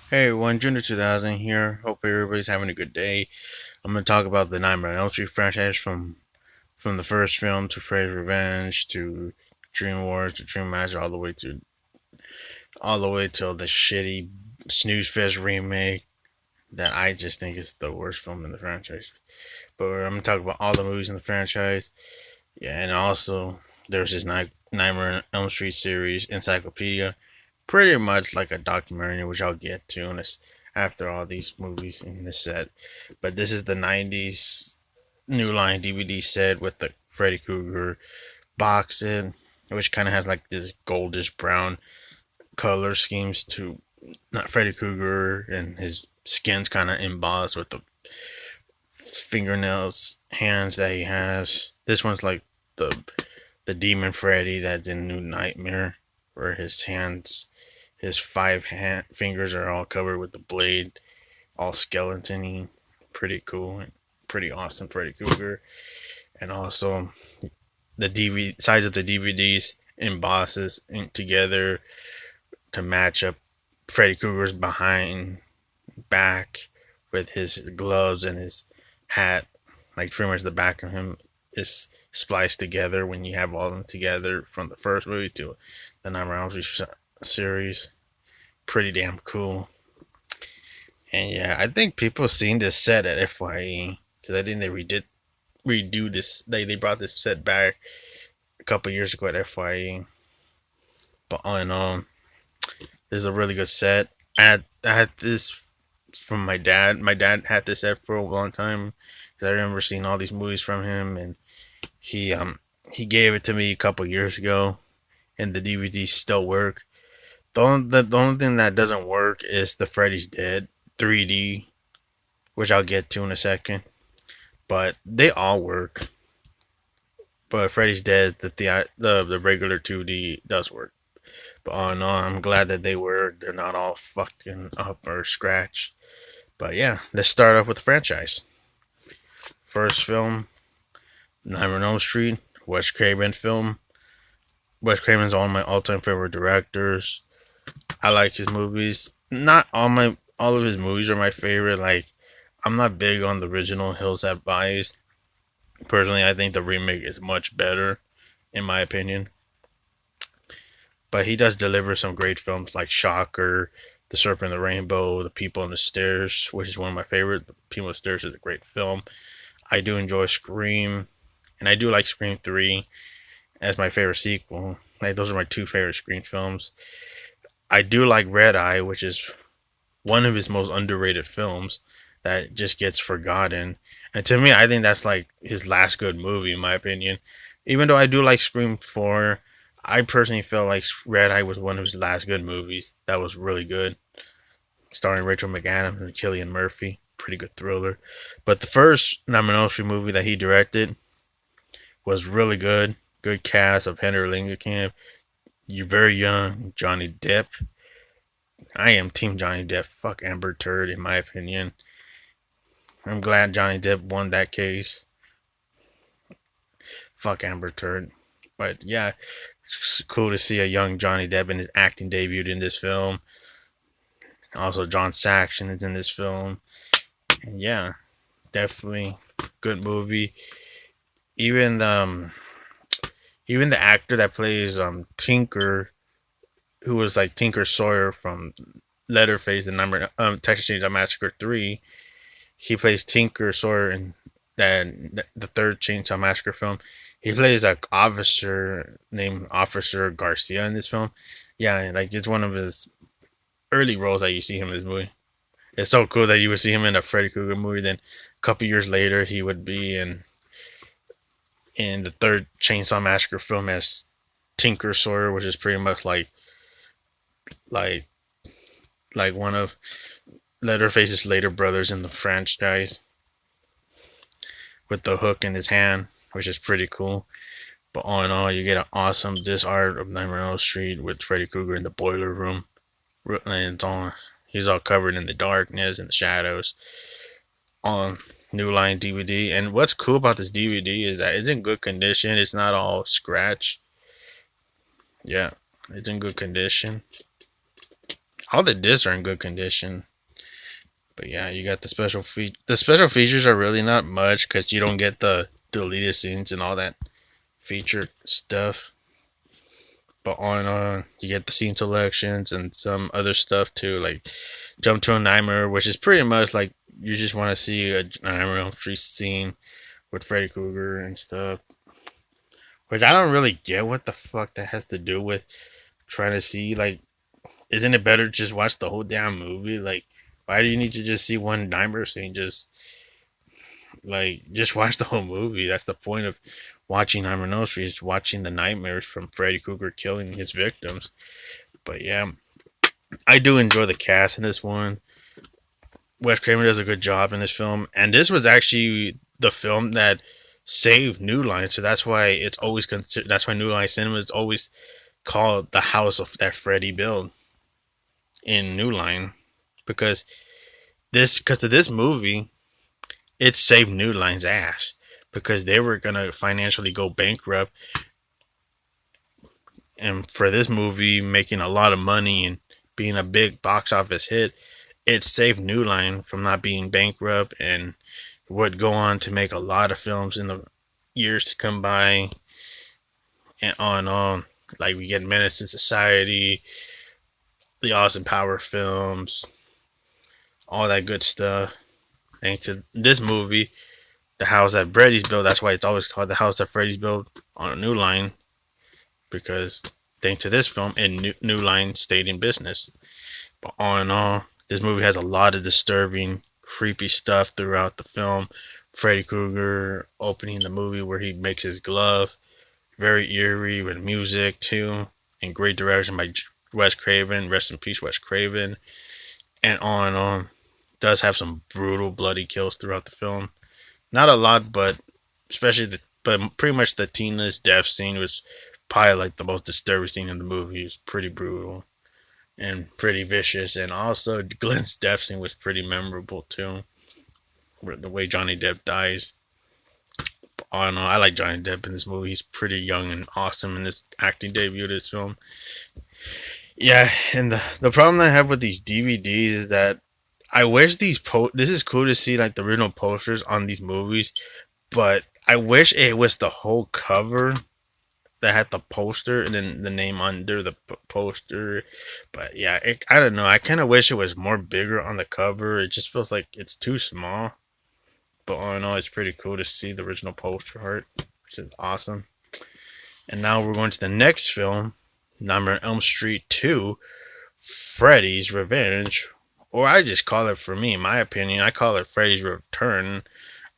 Hey everyone, Junior 2000 here. Hope everybody's having a good day. I'm going to talk about the Nightmare on Elm Street franchise from the first film to Freddy's Revenge to Dream Wars to Dream Master all the way till the shitty snooze fest remake that I just think is the worst film in the franchise. But I'm going to talk about all the movies in the franchise. Yeah, and also there's this Nightmare on Elm Street series encyclopedia, pretty much like a documentary, which I'll get to after all these movies in this set. But this is the '90s New Line DVD set with the Freddy Krueger box in, which kind of has like this goldish brown color schemes to not Freddy Krueger, and his skin's kind of embossed with the fingernails, hands that he has. This one's like the the demon Freddy that's in New Nightmare, where his fingers are all covered with the blade, all skeleton-y. Pretty cool and pretty awesome Freddy Krueger. And also the DVD size of the DVDs embosses together to match up Freddy Krueger's behind back with his gloves and his hat. Like pretty much the back of him is spliced together when you have all of them together from the first movie to the Nightmare on Elm Street series. Pretty damn cool. And yeah, I think people seen this set at FYE because I think they redo this. They brought this set back a couple years ago at FYE. But all in all, this is a really good set. I had this from my dad. My dad had this set for a long time because I remember seeing all these movies from him, and he um he gave it to me a couple years ago, and the DVDs still work. The only thing that doesn't work is the Freddy's Dead 3D, which I'll get to in a second. But they all work. But Freddy's Dead, the regular 2D does work. But all in all, I'm glad that they're not all fucking up or scratched. But yeah, let's start off with the franchise. First film, Nightmare on Elm Street, Wes Craven film. Wes Craven's one of my all-time favorite directors. I like his movies. Not all of his movies are my favorite. Like, I'm not big on the original Hills Have Eyes. Personally, I think the remake is much better, in my opinion. But he does deliver some great films like Shocker, The Serpent and the Rainbow, The People on the Stairs, which is one of my favorite. The People on the Stairs is a great film. I do enjoy Scream, and I do like Scream 3 as my favorite sequel. Like, those are my two favorite Scream films. I do like Red Eye, which is one of his most underrated films that just gets forgotten. And to me, I think that's like his last good movie, in my opinion. Even though I do like Scream 4, I personally felt like Red Eye was one of his last good movies. That was really good. Starring Rachel McAdams and Cillian Murphy. Pretty good thriller. But the first Nightmare on Elm Street movie that he directed was really good. Good cast of Henry Lingenkamp. You're very young, Johnny Depp. I am Team Johnny Depp. Fuck Amber Turd, in my opinion. I'm glad Johnny Depp won that case. Fuck Amber Turd. But yeah, it's cool to see a young Johnny Depp in his acting debut in this film. Also, John Saxon is in this film. And yeah, definitely good movie. Even even the actor that plays Tinker, who was like Tinker Sawyer from Leatherface and Texas Chainsaw Massacre 3, he plays Tinker Sawyer in the third Chainsaw Massacre film. He plays a officer named Officer Garcia in this film. Yeah, like it's one of his early roles that you see him in this movie. It's so cool that you would see him in a Freddy Krueger movie. Then a couple years later, he would be in the third Chainsaw Massacre film as Tinker Sawyer, which is pretty much like like one of Leatherface's later brothers in the franchise with the hook in his hand, which is pretty cool. But all in all, you get an awesome disc art of Nightmare on Elm Street with Freddy Krueger in the boiler room, and he's all covered in the darkness and the shadows on New Line DVD. And what's cool about this DVD is that it's in good condition. It's not all scratch. Yeah, it's in good condition. All the discs are in good condition. But yeah, you got the the special features are really not much because you don't get the deleted scenes and all that featured stuff. But on you get the scene selections and some other stuff too, like Jump to a Nightmare, which is pretty much like you just want to see a Nightmare on Elm Street scene with Freddy Krueger and stuff. Which I don't really get what the fuck that has to do with trying to see, like, isn't it better to just watch the whole damn movie? Like, why do you need to just see one nightmare scene? Just watch the whole movie. That's the point of watching Nightmare on Elm Street, is watching the nightmares from Freddy Krueger killing his victims. But yeah, I do enjoy the cast in this one. Wes Craven does a good job in this film, and this was actually the film that saved New Line, so that's why it's always considered. That's why New Line Cinema is always called the house of that Freddy built in New Line, because of this movie, it saved New Line's ass because they were gonna financially go bankrupt, and for this movie making a lot of money and being a big box office hit, it saved New Line from not being bankrupt and would go on to make a lot of films in the years to come by and on and on. Like we get Menace in Society, the Austin Power films, all that good stuff. Thanks to this movie, the house that Freddy's built, that's why it's always called the house that Freddy's built on a New Line, because thanks to this film, and New Line stayed in business. But all in all, this movie has a lot of disturbing, creepy stuff throughout the film. Freddy Krueger opening the movie where he makes his glove, very eerie with music too, and great direction by Wes Craven. Rest in peace, Wes Craven. And on and on. Does have some brutal, bloody kills throughout the film. Not a lot, but but pretty much the Tina's death scene was probably like the most disturbing scene in the movie. It was pretty brutal and pretty vicious, and also Glen's death scene was pretty memorable too. The way Johnny Depp dies. I don't know. I like Johnny Depp in this movie. He's pretty young and awesome in his acting debut of this film. Yeah, and the problem I have with these DVDs is that I wish this is cool to see like the original posters on these movies, but I wish it was the whole cover that had the poster and then the name under the poster. But yeah, I don't know. I kind of wish it was more bigger on the cover. It just feels like it's too small. But all in all, it's pretty cool to see the original poster art, which is awesome. And now we're going to the next film, Nightmare on Elm Street 2, Freddy's Revenge. Or I just call it, for me, in my opinion, I call it Freddy's Return.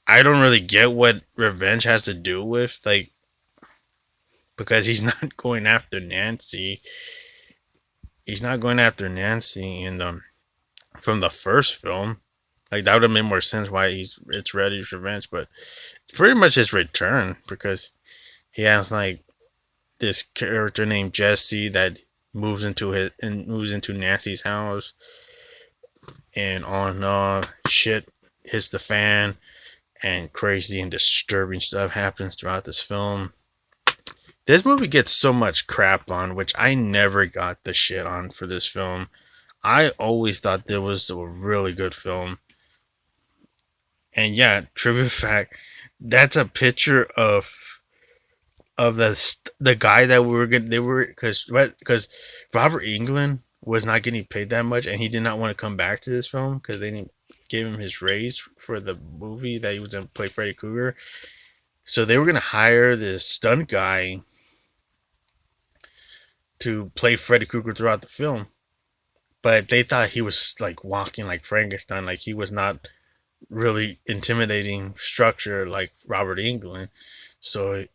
I don't really get what revenge has to do with, like, because he's not going after Nancy. He's not going after Nancy from the first film. Like, that would have made more sense why it's Freddy's Revenge, but it's pretty much his return, because he has like this character named Jesse that moves into Nancy's house, and on shit hits the fan, and crazy and disturbing stuff happens throughout this film. This movie gets so much crap on, which I never got the shit on for this film. I always thought there was a really good film. And yeah, trivia fact, that's a picture of the guy that because Robert Englund was not getting paid that much, and he did not want to come back to this film because they didn't give him his raise for the movie that he was going to play Freddy Krueger. So they were going to hire this stunt guy to play Freddy Krueger throughout the film, but they thought he was like walking like Frankenstein, like he was not really intimidating structure like Robert Englund. So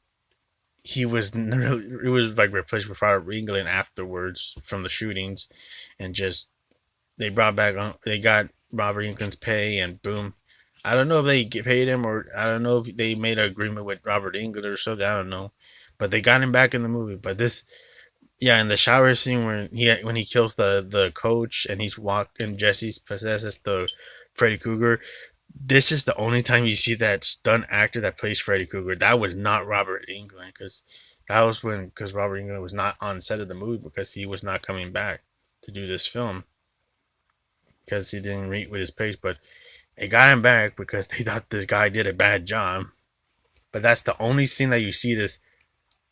it was like replaced with Robert Englund afterwards from the shootings, and just they got Robert Englund's pay, and boom. I don't know if they paid him, or I don't know if they made an agreement with Robert Englund or something. I don't know, but they got him back in the movie. But yeah, in the shower scene when he kills the coach and and Jesse possesses the Freddy Krueger. This is the only time you see that stunt actor that plays Freddy Krueger. That was not Robert Englund, because Robert Englund was not on set of the movie because he was not coming back to do this film. because he didn't meet with his pace, but they got him back because they thought this guy did a bad job. But that's the only scene that you see this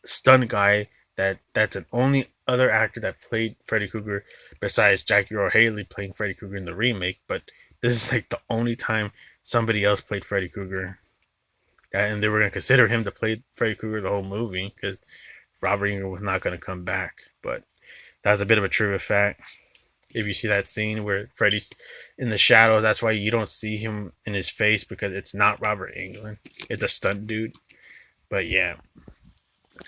stunt guy that's an only other actor that played Freddy Krueger besides Jackie Earl Hailey playing Freddy Krueger in the remake. But this is like the only time somebody else played Freddy Krueger, and they were gonna consider him to play Freddy Krueger the whole movie because Robert Englund was not gonna come back. But that's a bit of a trivia fact. If you see that scene where Freddy's in the shadows, that's why you don't see him in his face because it's not Robert Englund. It's a stunt dude. But yeah,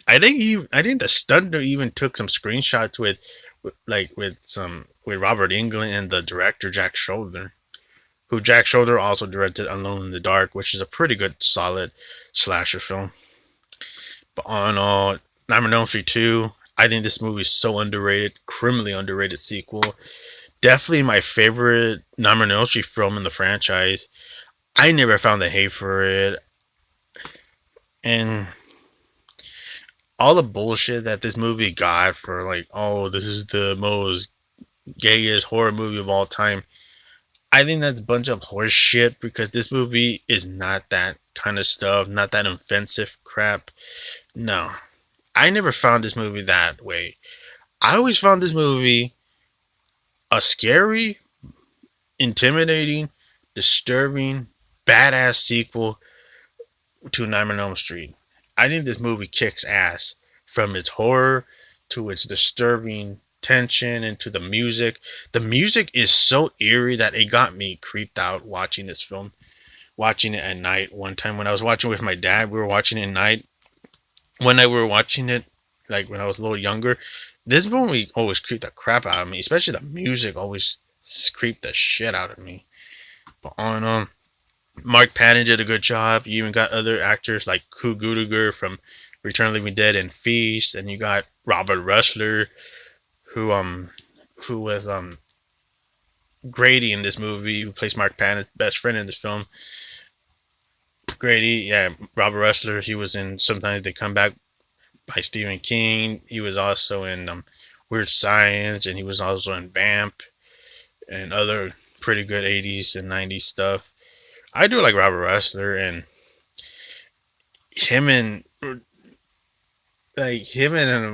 I think the stunt dude even took some screenshots with Robert Englund and the director Jack Shoulder, who Jack Shoulder also directed Alone in the Dark, which is a pretty good solid slasher film. But on Nightmare on Elm Street 2, I think this movie is so underrated, criminally underrated sequel. Definitely my favorite Nightmare on Elm Street film in the franchise. I never found the hate for it. And all the bullshit that this movie got for like, oh, this is the most gayest horror movie of all time. I think that's a bunch of horse shit because this movie is not that kind of stuff, not that offensive crap. No. I never found this movie that way. I always found this movie a scary, intimidating, disturbing, badass sequel to Nightmare on Elm Street. I think this movie kicks ass from its horror to its disturbing tension and to the music. The music is so eerie that it got me creeped out watching this film. Watching it at night. One time when I was watching with my dad, we were watching it at night. When I were watching it, like when I was a little younger, this movie always creeped the crap out of me. Especially the music always creeped the shit out of me. But on Mark Patton did a good job. You even got other actors like Kruger from Return of the Living Dead and Feast, and you got Robert Ressler, who was Grady in this movie, who plays Mark Patton's best friend in this film. Grady, yeah, Robert Ressler. He was in Sometimes They Come Back by Stephen King. He was also in Weird Science, and he was also in Vamp and other pretty good 80s and 90s stuff. I do like Robert Ressler, and him and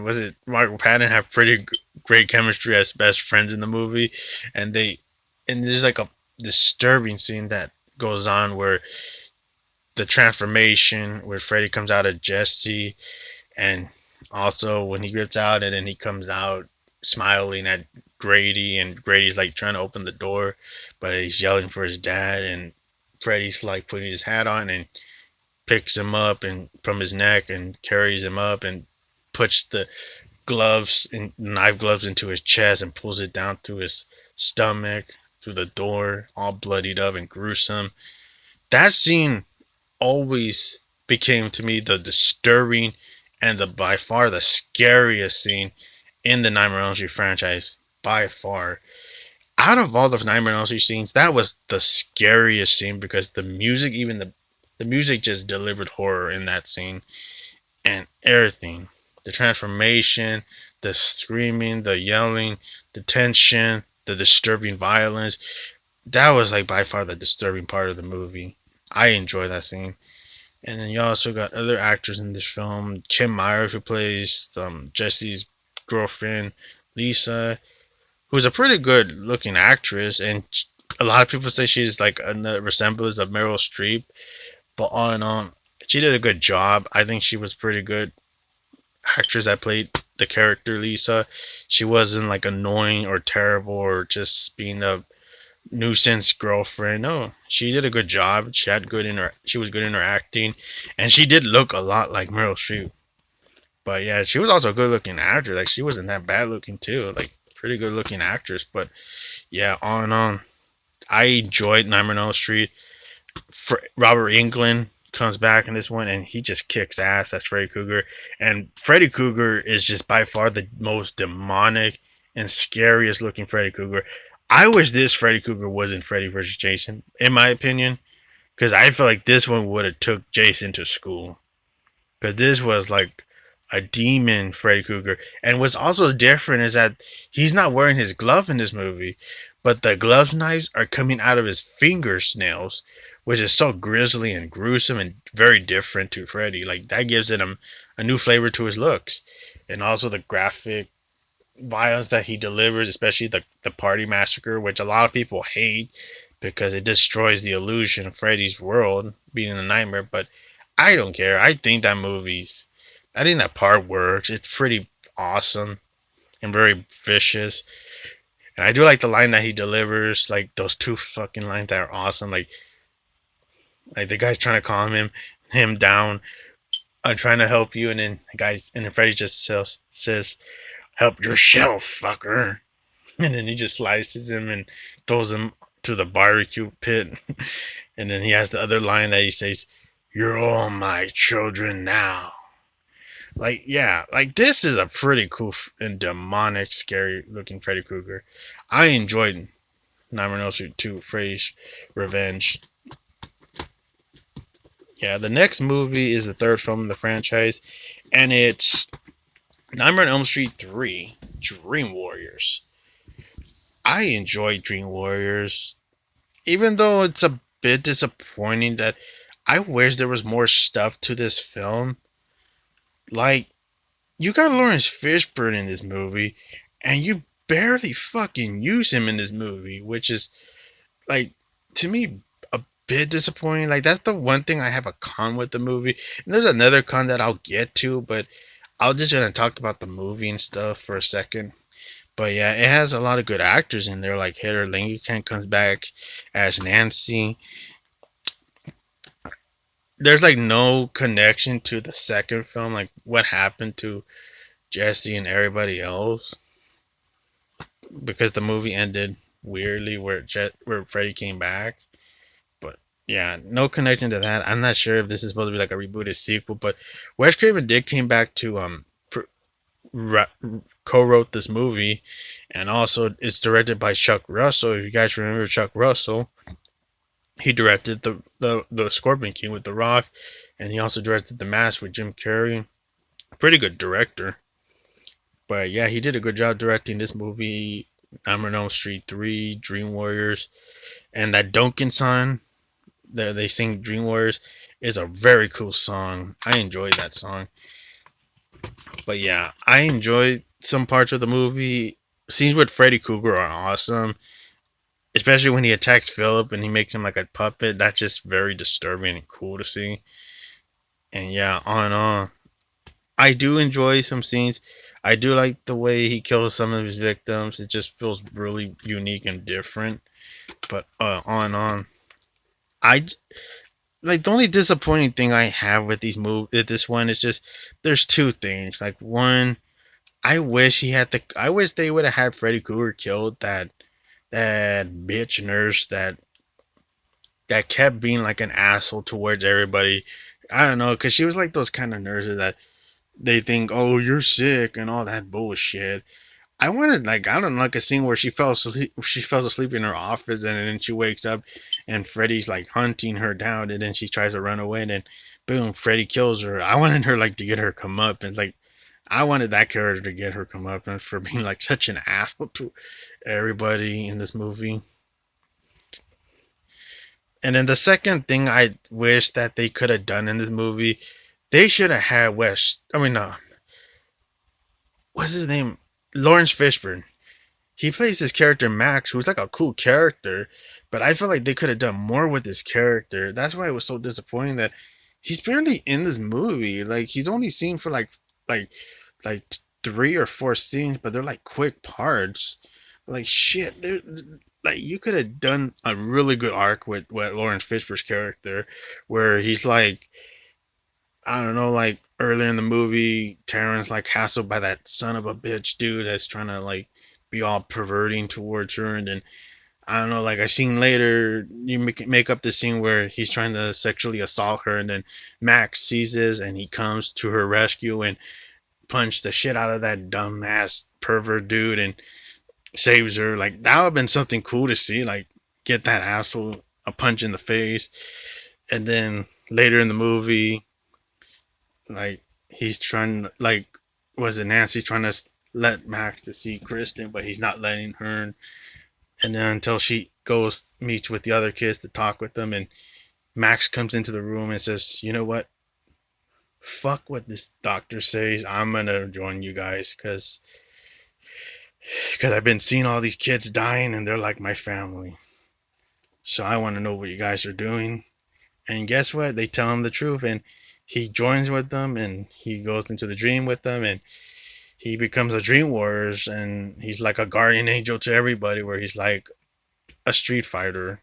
was it Mark Patton have pretty great chemistry as best friends in the movie, and there's like a disturbing scene that goes on where the transformation where Freddy comes out of Jesse, and also when he rips out and then he comes out smiling at Grady, and Grady's like trying to open the door, but he's yelling for his dad, and Freddy's like putting his hat on and picks him up and from his neck and carries him up and puts the knife gloves into his chest and pulls it down through his stomach, through the door, all bloodied up and gruesome. That scene always became to me the disturbing and by far the scariest scene in the Nightmare on Elm Street franchise, by far. Out of all the Nightmare on Elm Street scenes, that was the scariest scene because the music, even the music just delivered horror in that scene, and everything. The transformation, the screaming, the yelling, the tension, the disturbing violence. That was like by far the disturbing part of the movie. I enjoy that scene. And then you also got other actors in this film. Kim Myers, who plays Jesse's girlfriend, Lisa, who's a pretty good looking actress. And a lot of people say she's like a resemblance of Meryl Streep. But she did a good job. I think she was pretty good actress that played the character Lisa. She wasn't like annoying or terrible or just being a nuisance girlfriend. No, she did a good job. She was good in her acting, and she did look a lot like Meryl Streep. But yeah, she was also a good looking actress. Like she wasn't that bad looking too. Like pretty good looking actress. But yeah, on, I enjoyed Nightmare on Elm Street. Robert Englund comes back in this one, and he just kicks ass. That's Freddy Krueger, and Freddy Krueger is just by far the most demonic and scariest looking Freddy Krueger. I wish this Freddy Krueger wasn't Freddy vs. Jason, in my opinion, because I feel like this one would have took Jason to school, because this was like a demon Freddy Krueger. And what's also different is that he's not wearing his glove in this movie, but the glove knives are coming out of his finger snails, which is so grisly and gruesome and very different to Freddy. Like that gives it a new flavor to his looks, and also the graphic violence that he delivers, especially the party massacre, which a lot of people hate because it destroys the illusion of Freddy's world being a nightmare. But I don't care. I think that part works. It's pretty awesome and very vicious. And I do like the line that he delivers, like those two fucking lines that are awesome. Like the guy's trying to calm him down. I'm trying to help you, and then Freddy just says, "Help yourself, fucker." And then he just slices him and throws him to the barbecue pit. And then he has the other line that he says, "You're all my children now." Like, yeah, like this is a pretty cool and demonic, scary looking Freddy Krueger. I enjoyed Nightmare on Elm Street 2, Freddy's Revenge. Yeah, the next movie is the third film in the franchise, and it's Nightmare on Elm Street 3, Dream Warriors. I enjoy Dream Warriors, even though it's a bit disappointing that I wish there was more stuff to this film. Like, you got Lawrence Fishburne in this movie, and you barely fucking use him in this movie, which is, like, to me, a bit disappointing. Like, that's the one thing I have a con with the movie. And there's another con that I'll get to, but I'll just gonna talk about the movie and stuff for a second. But yeah, it has a lot of good actors in there, like Heather Langenkamp comes back as Nancy. There's like no connection to the second film, like what happened to Jesse and everybody else, because the movie ended weirdly where Freddy came back. But yeah, no connection to that. I'm not sure if this is supposed to be like a rebooted sequel, but Wes Craven did came back to co-wrote this movie, and also it's directed by Chuck Russell. If you guys remember Chuck Russell, he directed the Scorpion King with The Rock, and he also directed The Mask with Jim Carrey. Pretty good director. But yeah, he did a good job directing this movie, Nightmare on Elm Street 3, Dream Warriors, and that Duncan song that they sing Dream Warriors is a very cool song. I enjoyed that song. But yeah, I enjoyed some parts of the movie. Scenes with Freddy Krueger are awesome, especially when he attacks Philip and he makes him like a puppet. That's just very disturbing and cool to see. And yeah, on and on. I do enjoy some scenes. I do like the way he kills some of his victims. It just feels really unique and different. But on and on. I like the only disappointing thing I have with this one is just there's two things. Like one, I wish they would have had Freddy Krueger killed that bitch nurse that kept being like an asshole towards everybody. I don't know, because she was like those kind of nurses that they think, oh, you're sick and all that bullshit. I wanted like I don't know, like a scene where she fell asleep. She fell asleep in her office, and then she wakes up, and Freddy's like hunting her down, and then she tries to run away, and then boom, Freddy kills her. I wanted her like to get her come up, and like I wanted that character to get her come up, and for being like such an asshole to everybody in this movie. And then the second thing I wish that they could have done in this movie, they should have had what's his name? Lawrence Fishburne. He plays this character Max, who's like a cool character, but I feel like they could have done more with this character. That's why it was so disappointing that he's barely in this movie. Like he's only seen for like like 3 or 4 scenes, but they're like quick parts. Like shit, they're like you could have done a really good arc with Lawrence Fishburne's character, where he's like I don't know, like earlier in the movie, Terrence like hassled by that son of a bitch dude that's trying to like be all perverting towards her, and then I don't know, like I seen later, you make up the scene where he's trying to sexually assault her, and then Max sees this and he comes to her rescue and punch the shit out of that dumbass pervert dude and saves her. Like that would have been something cool to see, like get that asshole a punch in the face, and then later in the movie like he's trying like was it Nancy trying to let Max to see Kristen, but he's not letting her. And then until she goes meets with the other kids to talk with them, and Max comes into the room and says, "You know what? Fuck what this doctor says. I'm gonna join you guys because I've been seeing all these kids dying and they're like my family. So I want to know what you guys are doing." And guess what? They tell him the truth, and he joins with them, and he goes into the dream with them, and he becomes a dream warriors, and he's like a guardian angel to everybody, where he's like a street fighter,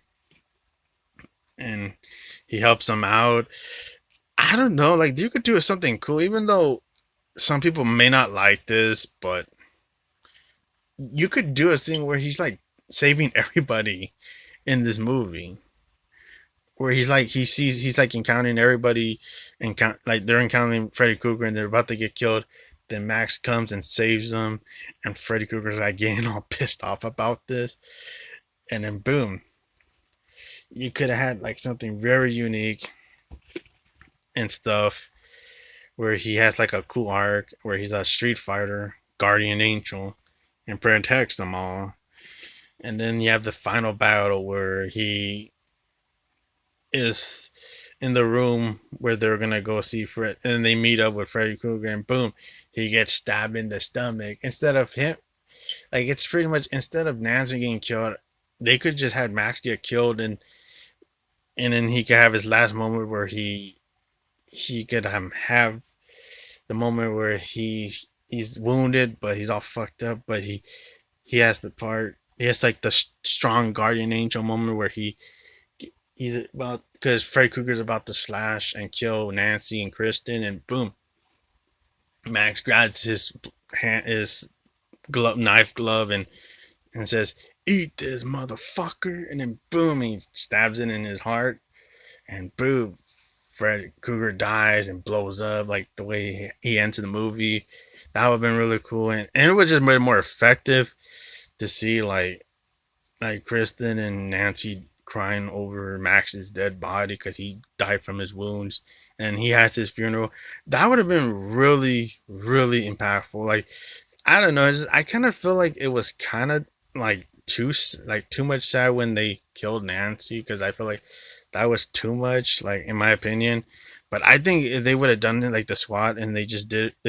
and he helps them out. I don't know, like you could do something cool, even though some people may not like this, but you could do a thing where he's like saving everybody in this movie, where he's like encountering everybody, like they're encountering Freddy Krueger and they're about to get killed. Then Max comes and saves them, and Freddy Krueger's like getting all pissed off about this, and then boom, you could have had like something very unique and stuff, where he has like a cool arc where he's a street fighter, guardian angel, and protects them all. And then you have the final battle where he is in the room where they're gonna go see Fred, and they meet up with Freddy Krueger, and boom, he gets stabbed in the stomach. Instead of him, like it's pretty much instead of Nancy getting killed, they could just have Max get killed, and then he could have his last moment where he could have the moment where he's wounded, but he's all fucked up, but he has the part. He has like the strong guardian angel moment where he's about because Freddy Krueger's about to slash and kill Nancy and Kristen, and boom, Max grabs his knife glove, and says, "Eat this, motherfucker!" And then boom, he stabs it in his heart, and boom, Freddy Krueger dies and blows up like the way he ends the movie. That would have been really cool, and it would just made it more effective to see like Kristen and Nancy crying over Max's dead body because he died from his wounds, and he has his funeral. That would have been really, really impactful. Like I don't know, I kind of feel like it was kind of too much sad when they killed Nancy, because I feel like that was too much, like in my opinion. But I think if they would have done it like the SWAT, and they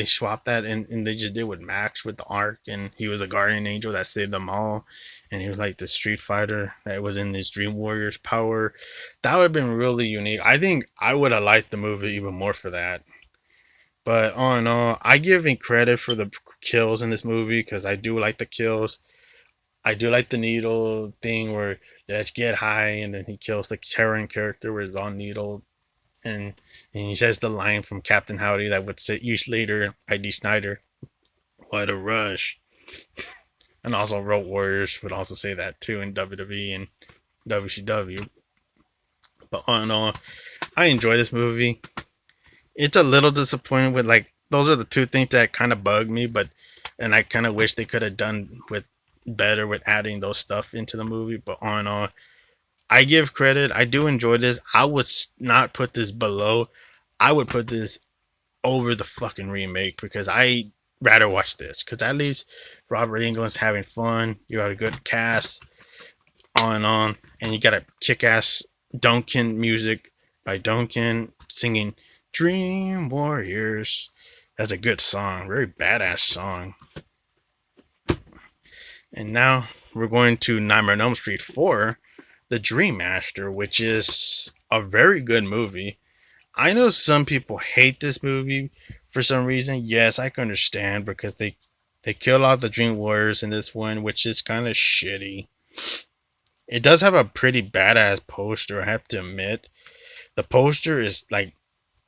swapped that, and they just did with Max with the arc, and he was a guardian angel that saved them all, and he was like the street fighter that was in this Dream Warriors power. That would have been really unique. I think I would have liked the movie even more for that. But all in all, I give him credit for the kills in this movie, because I do like the kills. I do like the needle thing where let's get high, and then he kills the Orion character where it's on needle, and he says the line from Captain Howdy that would say used later by D. Snyder, "What a rush!" And also Road Warriors would also say that too in WWE and WCW. But all in all, I enjoy this movie. It's a little disappointing with like those are the two things that kind of bug me, but and I kind of wish they could have done with better with adding those stuff into the movie. But all in all, I give credit. I do enjoy this. I would not put this below. I would put this over the fucking remake, because I rather watch this, because at least Robert Englund's having fun. You have a good cast, on, and you got a kick-ass Duncan music by Duncan singing Dream Warriors. That's a good song, very badass song. And now we're going to Nightmare on Elm Street 4, The Dream Master, which is a very good movie. I know some people hate this movie for some reason. Yes, I can understand, because they kill off the Dream Warriors in this one, which is kind of shitty. It does have a pretty badass poster, I have to admit. The poster is like,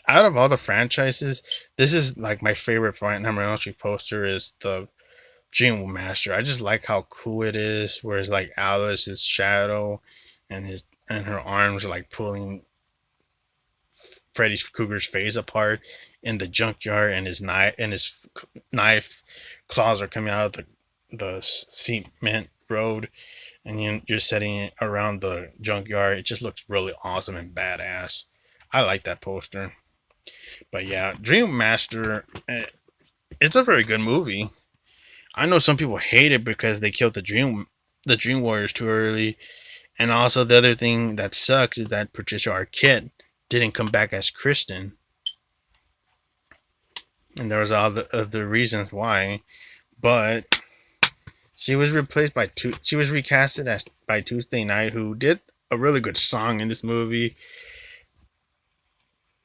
out of all the franchises, this is like my favorite Nightmare on Elm Street poster is the Dream Master. I just like how cool it is, where it's like Alice's shadow, and her arms are like pulling Freddy Krueger's face apart in the junkyard, and his knife claws are coming out of the cement road, and you're setting it around the junkyard. It just looks really awesome and badass. I like that poster. But yeah, Dream Master, it's a very good movie. I know some people hate it because they killed the Dream the Dream Warriors too early. And also the other thing that sucks is that Patricia Arquette didn't come back as Kristen, and there was all the other reasons why. But she was replaced by She was recasted as by Tuesday Knight, who did a really good song in this movie.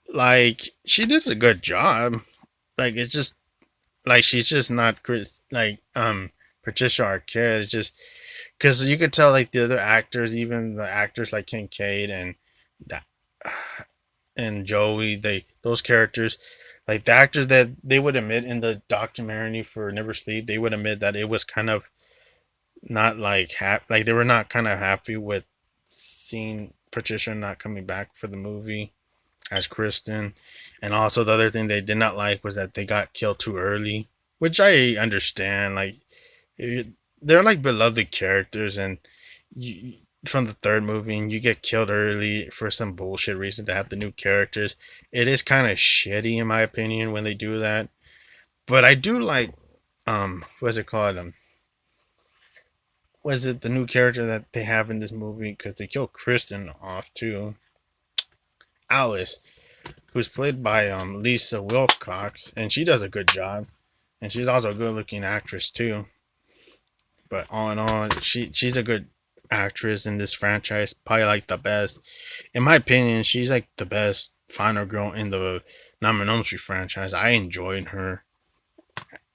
Like she did a good job. Like it's just like she's just not Chris. Like Patricia Arquette. It's just because you could tell like the other actors, even the actors like Kincaid that and Joey, those characters, like the actors that they would admit in the documentary for Never Sleep, they would admit that it was kind of not like like they were not kind of happy with seeing Patricia not coming back for the movie as Kristen. And also the other thing they did not like was that they got killed too early, which I understand. Like they're like beloved characters, and you, from the third movie, and you get killed early for some bullshit reason to have the new characters. It is kind of shitty in my opinion when they do that. But I do like what's it called was it the new character that they have in this movie, because they killed Kristen off too, Alice, who's played by Lisa Wilcox, and she does a good job, and she's also a good looking actress too. But all in all, she's a good actress in this franchise, probably like the best. In my opinion, she's like the best final girl in the Nightmare on Elm Street franchise. I enjoyed her.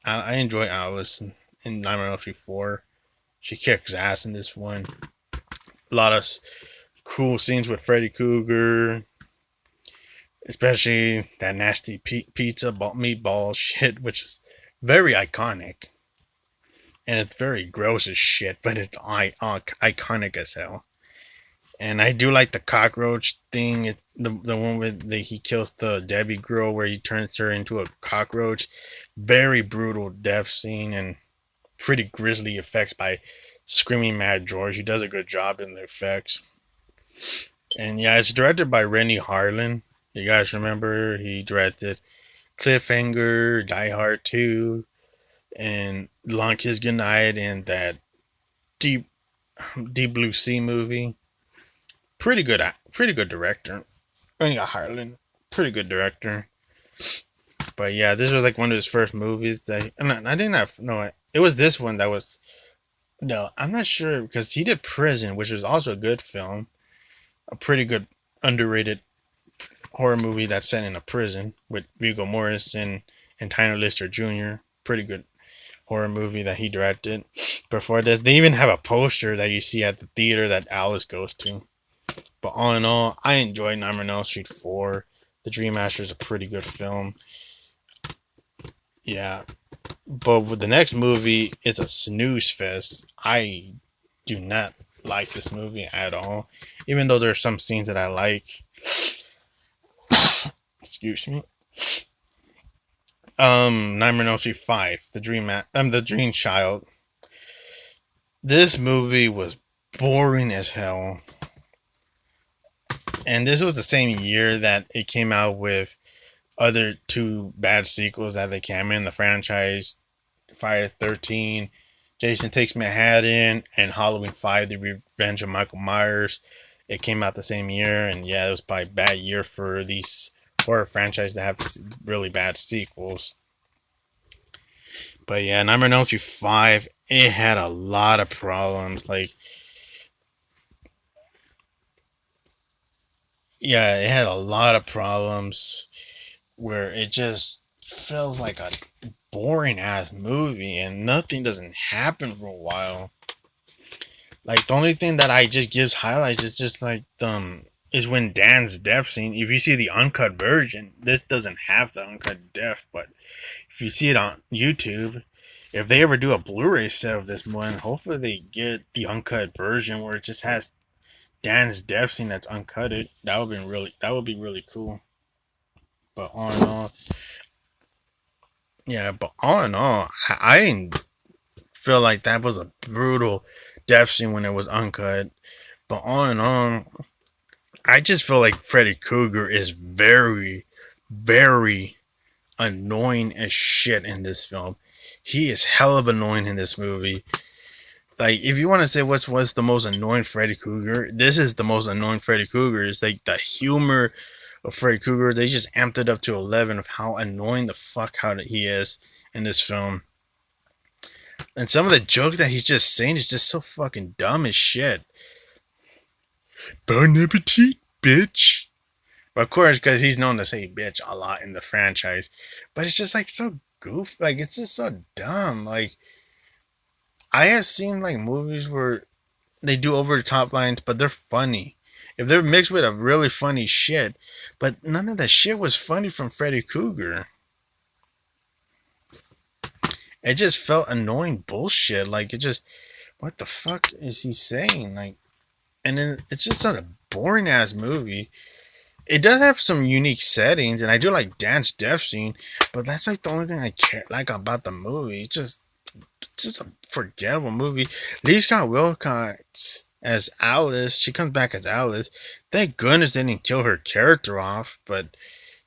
I enjoy Alice in Nightmare on Elm Street 4. She kicks ass in this one. A lot of cool scenes with Freddy Krueger, especially that nasty pizza meatball shit, which is very iconic. And it's very gross as shit, but it's iconic as hell. And I do like the cockroach thing, the one where he kills the Debbie girl, where he turns her into a cockroach. Very brutal death scene, and pretty grisly effects by Screaming Mad George. He does a good job in the effects. And yeah, it's directed by Rennie Harlan. You guys remember he directed Cliffhanger, Die Hard 2, and Long Kiss Goodnight, and that Deep Blue Sea movie. Pretty good director. Rennie Harlan, pretty good director. But yeah, this was like one of his first movies that I think that no, it was this one that was no, I'm not sure, because he did Prison, which was also a good film, a pretty good underrated horror movie that's set in a prison with Viggo Mortensen and Tyler Lister Jr. Pretty good horror movie that he directed. Before this, they even have a poster that you see at the theater that Alice goes to. But all in all, I enjoyed Nightmare on Elm Street 4. The Dream Master is a pretty good film. Yeah. But with the next movie, it's a snooze fest. I do not like this movie at all. Even though there are some scenes that I like. Excuse me. Nightmare on Elm Street 5, the Dream Child. This movie was boring as hell. And this was the same year that it came out with other two bad sequels that they came in the franchise, Friday the 13th, Jason Takes Manhattan, and Halloween 5, The Revenge of Michael Myers. It came out the same year, and yeah, it was probably a bad year for these horror franchises that have really bad sequels. But yeah, Nightmare on Elm Street 5, it had a lot of problems. Like, yeah, it had a lot of problems where it just feels like a boring ass movie and nothing doesn't happen for a while. Like the only thing that I just gives highlights is just like is when Dan's death scene. If you see the uncut version, this doesn't have the uncut death, but if you see it on YouTube, if they ever do a Blu-ray set of this one, hopefully they get the uncut version where it just has Dan's death scene that's uncutted. That would be really cool. But all in all, yeah. But all in all, I feel like that was a brutal death scene when it was uncut. But all in all, I just feel like Freddy Krueger is very, very annoying as shit in this film. He is hell of annoying in this movie. Like, if you want to say what's the most annoying Freddy Krueger, this is the most annoying Freddy Krueger. It's like the humor of Freddy Krueger. They just amped it up to 11 of how annoying the fuck how he is in this film. And some of the jokes that he's just saying is just so fucking dumb as shit. Bon appetit, bitch. But of course, because he's known to say bitch a lot in the franchise. But it's just like so goofy. Like, it's just so dumb. Like, I have seen like movies where they do over the top lines, but they're funny. If they're mixed with a really funny shit, but none of that shit was funny from Freddy Krueger. It just felt annoying bullshit. Like, it just, what the fuck is he saying? Like, and then it's just a boring ass movie. It does have some unique settings, and I do like Dan's death scene, but that's like the only thing I care like about the movie. It's just a forgettable movie. Lee Scott Wilcox as Alice. She comes back as Alice. Thank goodness they didn't kill her character off,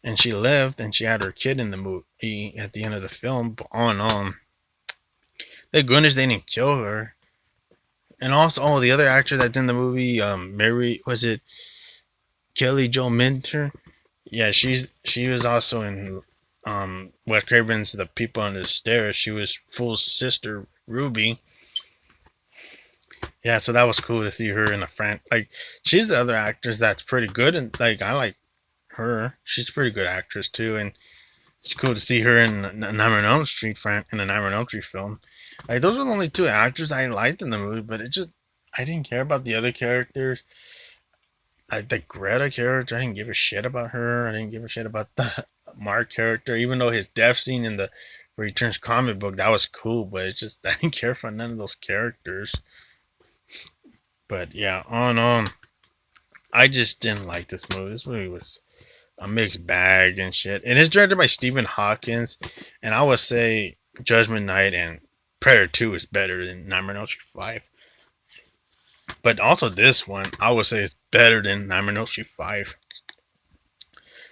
and she lived, and she had her kid in the movie at the end of the film. But on and on. Thank goodness they didn't kill her. And also, the other actor that's in the movie, Mary, was it Kelly Jo Minter? Yeah, she was also in Wes Craven's The People on the Stairs. She was Fool's sister, Ruby. Yeah, so that was cool to see her in a like, she's the other actress that's pretty good, and like, I like her. She's a pretty good actress too, and it's cool to see her in an Nightmare on Elm Street in a Nightmare on Elm Street film. Like, those are the only two actors I liked in the movie, but I didn't care about the other characters. Like the Greta character, I didn't give a shit about her. I didn't give a shit about the Mark character, even though his death scene in the where he turns comic book, that was cool, but it's just, I didn't care for none of those characters. But yeah, on. I just didn't like this movie. This movie was a mixed bag and shit. And it's directed by Stephen Hawkins, and I would say Judgment Night and Predator 2 is better than Nightmare on Elm Street 5. But also this one, I would say it's better than Nightmare on Elm Street 5.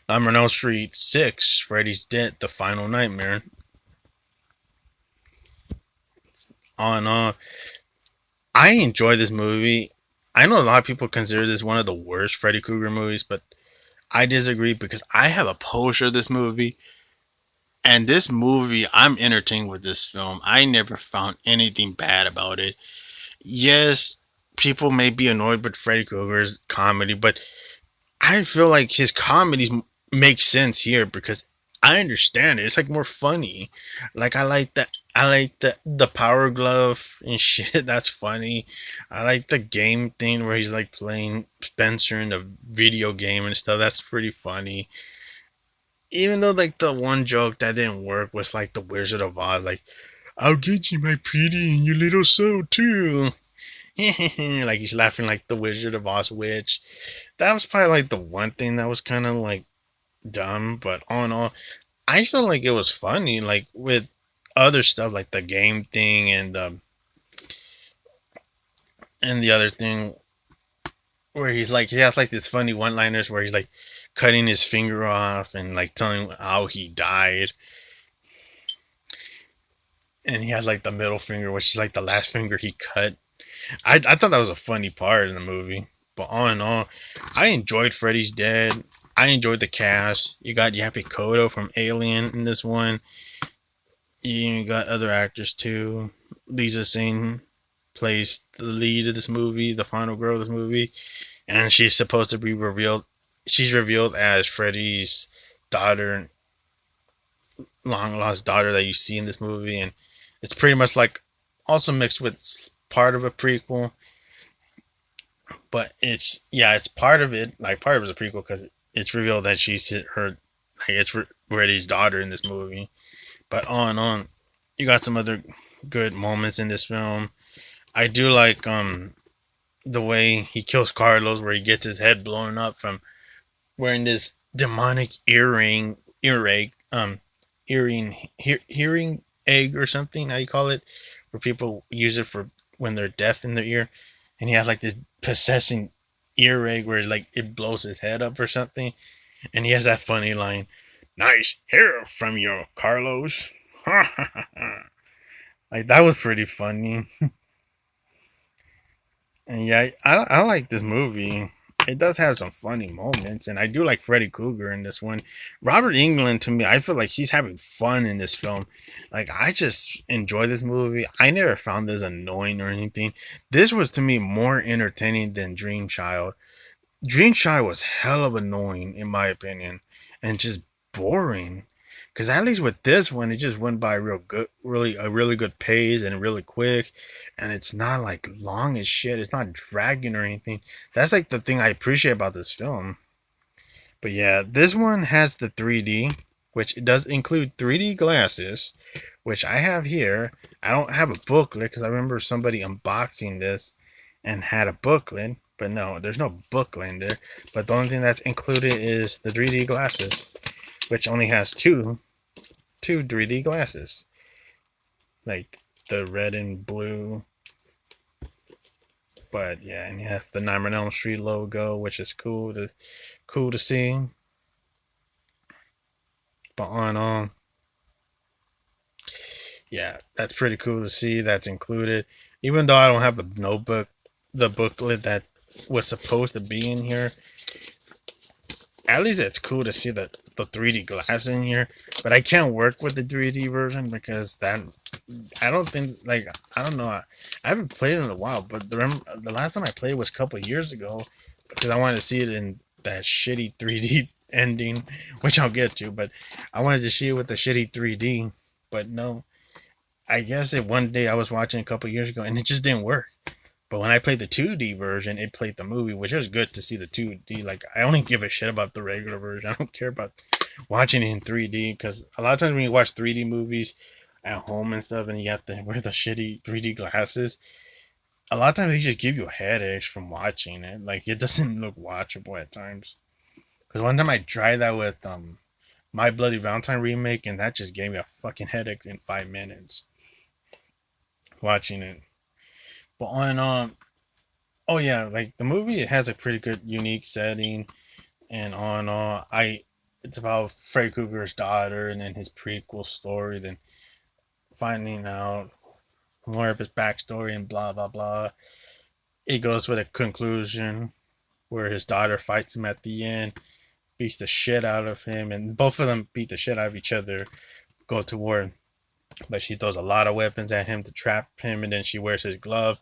Nightmare on Elm Street 6, Freddy's Dead, The Final Nightmare. On. I enjoy this movie. I know a lot of people consider this one of the worst Freddy Krueger movies, but I disagree because I have a poster of this movie. And this movie, I'm entertained with this film. I never found anything bad about it. Yes, people may be annoyed with Freddy Krueger's comedy, but I feel like his comedies make sense here because I understand it. It's like more funny. Like, I like the power glove and shit. That's funny. I like the game thing where he's like playing Spencer in the video game and stuff. That's pretty funny. Even though like the one joke that didn't work was like the Wizard of Oz, like, I'll get you, my pretty, and your little soul too. Like, he's laughing like the Wizard of Oz witch. That was probably like the one thing that was kind of like dumb, but all in all, I feel like it was funny. Like, with other stuff like the game thing and the other thing where he has like this funny one-liners where he's like cutting his finger off and like telling how he died, and he has like the middle finger, which is like the last finger he cut. I thought that was a funny part in the movie. But all in all, I enjoyed Freddy's Dead. I enjoyed the cast. You got Yappy Kodo from Alien in this one. You got other actors too. Lisa Singh plays the lead of this movie, the final girl of this movie, and she's supposed to be revealed. She's revealed as Freddy's daughter, long lost daughter that you see in this movie, and it's pretty much like also mixed with part of a prequel, but it's part of it. Like, part of it's a prequel because it's revealed that she's it's Freddy's daughter in this movie. But on, you got some other good moments in this film. I do like the way he kills Carlos, where he gets his head blown up from wearing this demonic hearing egg or something, how you call it, where people use it for when they're deaf in their ear, and he has like this possessing earache where like it blows his head up or something, and he has that funny line, "Nice hair from you, Carlos." Like, that was pretty funny. And yeah, I like this movie. It does have some funny moments, and I do like Freddy Krueger in this one. Robert Englund, to me, I feel like he's having fun in this film. Like, I just enjoy this movie. I never found this annoying or anything. This was to me more entertaining than Dream Child. Dream Child was hell of annoying in my opinion, and just boring. Cause at least with this one, it just went by real good, really a really good pace and really quick, and it's not like long as shit. It's not dragging or anything. That's like the thing I appreciate about this film. But yeah, this one has the 3D, which it does include 3D glasses, which I have here. I don't have a booklet because I remember somebody unboxing this and had a booklet, but no, there's no booklet in there. But the only thing that's included is the 3D glasses, which only has two 3D glasses, like the red and blue. But yeah, and you have the Nightmare on Elm Street logo, which is cool to see. But on yeah, that's pretty cool to see. That's included, even though I don't have the notebook, the booklet that was supposed to be in here. At least it's cool to see the 3D glass in here. But I can't work with the 3D version because that I don't think like I don't know. I haven't played it in a while, but the last time I played was a couple of years ago because I wanted to see it in that shitty 3D ending, which I'll get to. But I wanted to see it with the shitty 3D. But no, I guess that one day I was watching a couple years ago and it just didn't work. But when I played the 2D version, it played the movie, which was good to see the 2D. Like, I only give a shit about the regular version. I don't care about watching it in 3D because a lot of times when you watch 3D movies at home and stuff and you have to wear the shitty 3D glasses, a lot of times they just give you headaches from watching it. Like, it doesn't look watchable at times. Because one time I tried that with My Bloody Valentine remake and that just gave me a fucking headache in 5 minutes watching it. But on oh yeah, like the movie it has a pretty good unique setting and on I it's about Freddy Krueger's daughter and then his prequel story, then finding out more of his backstory and blah blah blah. It goes with a conclusion where his daughter fights him at the end, beats the shit out of him, and both of them beat the shit out of each other, go to war. But she throws a lot of weapons at him to trap him, and then she wears his glove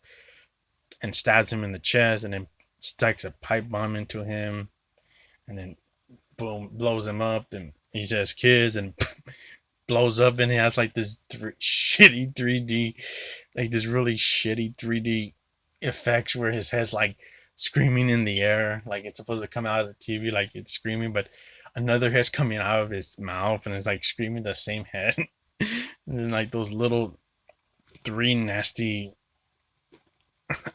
and stabs him in the chest and then strikes a pipe bomb into him and then boom blows him up and he says kids and blows up and he has like this shitty 3D, like this really shitty 3D effects where his head's like screaming in the air like it's supposed to come out of the TV like it's screaming, but another head's coming out of his mouth and it's like screaming the same head. And then like those little three nasty,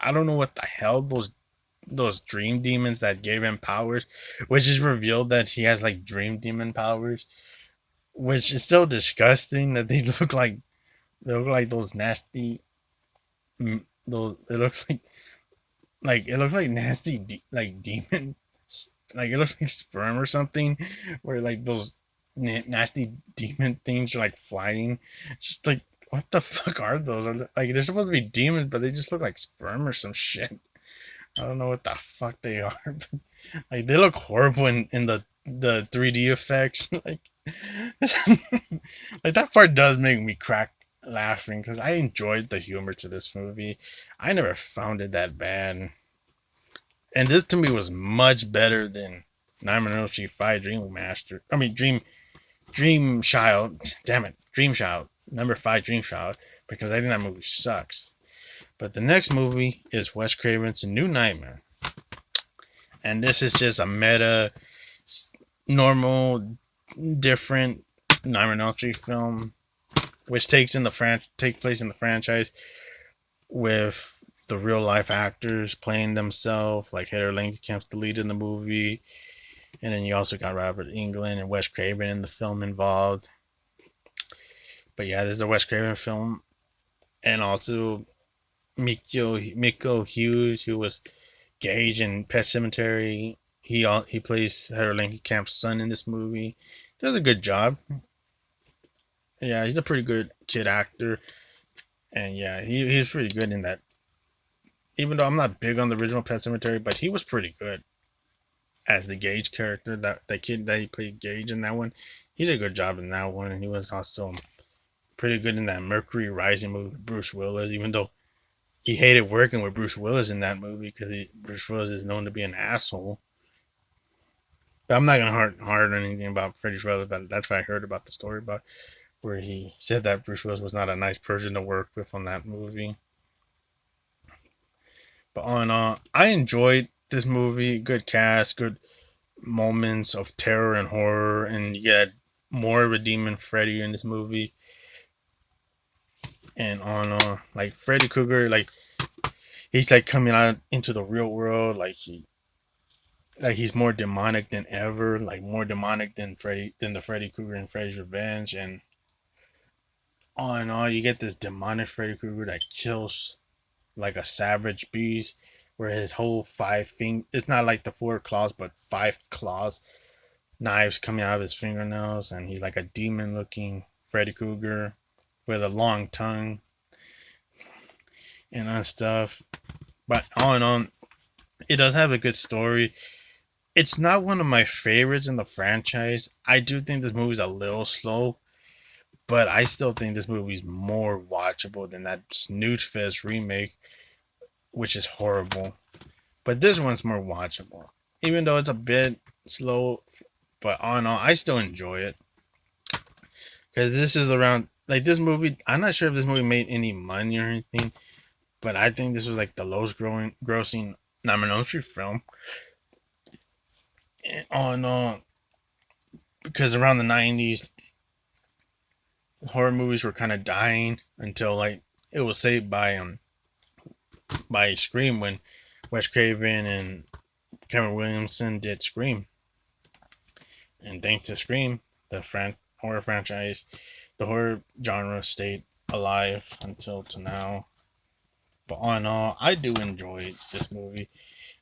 I don't know what the hell those dream demons that gave him powers, which is revealed that he has like dream demon powers, which is so disgusting that they look like those nasty those it looks like it looks like nasty like demon, like it looks like sperm or something, where like those nasty demon things are like flying. It's just like what the fuck are those? Like they're supposed to be demons, but they just look like sperm or some shit. I don't know what the fuck they are, but like they look horrible in the 3D effects. Like like that part does make me crack laughing because I enjoyed the humor to this movie. I never found it that bad, and this to me was much better than Nightmare on Elm Street 5 Dream Master. I mean Dream Child. Damn it, Dream Child. Number 5 Dream Child, because I think that movie sucks. But the next movie is Wes Craven's New Nightmare. And this is just a meta, normal, different Nightmare on Elm Street film, which take place in the franchise with the real life actors playing themselves, like Heather Langenkamp's the lead in the movie, and then you also got Robert Englund and Wes Craven in the film involved. But yeah, this is a Wes Craven film, and also Miko Hughes, who was Gage in Pet Cemetery. He plays Heather Langenkamp's son in this movie. He does a good job. Yeah, he's a pretty good kid actor, and yeah, he's pretty good in that Even though I'm not big on the original Pet Cemetery, but he was pretty good as the Gage character. That kid that he played Gage in that one, he did a good job in that one, and he was also pretty good in that Mercury Rising movie with Bruce Willis. Even though he hated working with Bruce Willis in that movie because Bruce Willis is known to be an asshole. But I'm not gonna hard on anything about Freddy's Return, but that's what I heard about the story about where he said that Bruce Willis was not a nice person to work with on that movie. But all in all, I enjoyed this movie. Good cast, good moments of terror and horror, and you get more redeeming Freddy in this movie. And on like Freddy Krueger, like he's like coming out into the real world, like he's more demonic than ever, like more demonic than the Freddy Krueger in Freddy's Revenge. And all in all, you get this demonic Freddy Krueger that kills like a savage beast, where his whole it's not like the four claws, but five claws, knives coming out of his fingernails, and he's like a demon looking Freddy Krueger with a long tongue and that stuff. But all in all, it does have a good story. It's not one of my favorites in the franchise. I do think this movie's a little slow, but I still think this movie's more watchable than that Snooze Fest remake, which is horrible. But this one's more watchable, even though it's a bit slow. But all in all, I still enjoy it because this is around like this movie. I'm not sure if this movie made any money or anything, but I think this was like the lowest grossing Elm Street film. And all in all, because around the '90s, horror movies were kind of dying until like it was saved by Scream when Wes Craven and Kevin Williamson did Scream. And thanks to Scream, the horror franchise, the horror genre stayed alive until to now. But all in all, I do enjoy this movie.